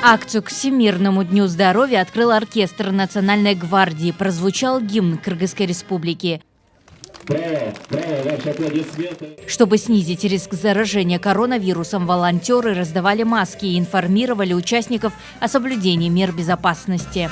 Акцию к Всемирному дню здоровья открыл оркестр Национальной гвардии. Прозвучал гимн Кыргызской республики. Чтобы снизить риск заражения коронавирусом, волонтеры раздавали маски и информировали участников о соблюдении мер безопасности.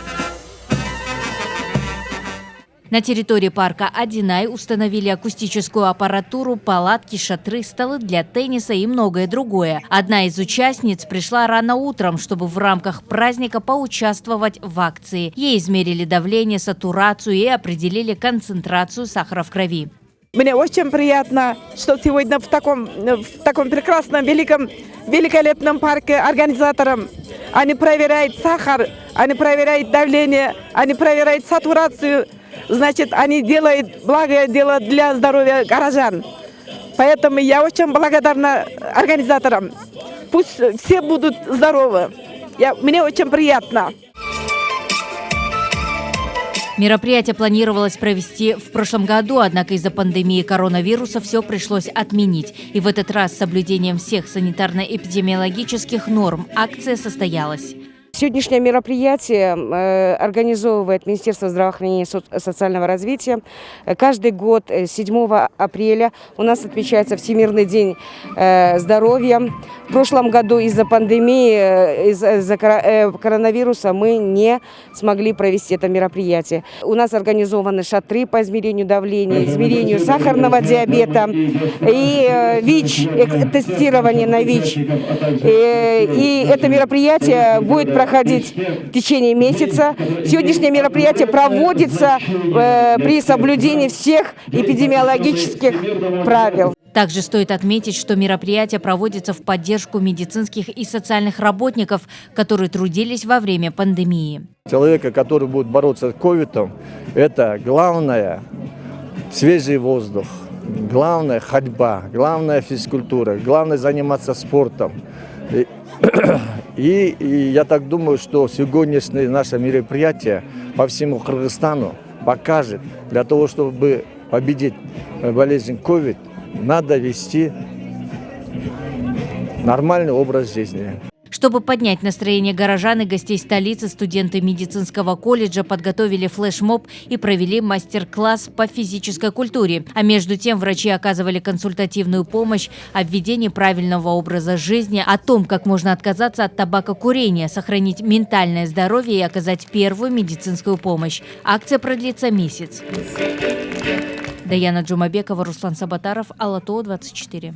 На территории парка Адинай установили акустическую аппаратуру, палатки, шатры, столы для тенниса и многое другое. Одна из участниц пришла рано утром, чтобы в рамках праздника поучаствовать в акции. Ей измерили давление, сатурацию и определили концентрацию сахара в крови. Мне очень приятно, что сегодня в таком прекрасном, великолепном парке организаторам они проверяют сахар, они проверяют давление, они проверяют сатурацию. Значит, они делают благое дело для здоровья горожан. Поэтому я очень благодарна организаторам. Пусть все будут здоровы. Мне очень приятно. Мероприятие планировалось провести в прошлом году, однако из-за пандемии коронавируса все пришлось отменить. И в этот раз с соблюдением всех санитарно-эпидемиологических норм акция состоялась. Сегодняшнее мероприятие организовывает Министерство здравоохранения и социального развития. Каждый год 7 апреля у нас отмечается Всемирный день здоровья. В прошлом году из-за пандемии, из-за коронавируса мы не смогли провести это мероприятие. У нас организованы шатры по измерению давления, измерению сахарного диабета и ВИЧ, тестирование на ВИЧ. И это мероприятие будет проходить в течение месяца. Сегодняшнее мероприятие проводится при соблюдении всех эпидемиологических правил. Также стоит отметить, что мероприятие проводится в поддержку медицинских и социальных работников, которые трудились во время пандемии. Человека, который будет бороться с ковидом, это главное свежий воздух, главное ходьба, главная физкультура, главное заниматься спортом. И я так думаю, что сегодняшнее наше мероприятие по всему Кыргызстану покажет, для того, чтобы победить болезнь COVID, надо вести нормальный образ жизни. Чтобы поднять настроение горожан и гостей столицы, студенты медицинского колледжа подготовили флешмоб и провели мастер-класс по физической культуре. А между тем врачи оказывали консультативную помощь о введении правильного образа жизни, о том, как можно отказаться от табакокурения, сохранить ментальное здоровье и оказать первую медицинскую помощь. Акция продлится месяц. Даяна Джумабекова, Руслан Сабатаров, Ала-То 24.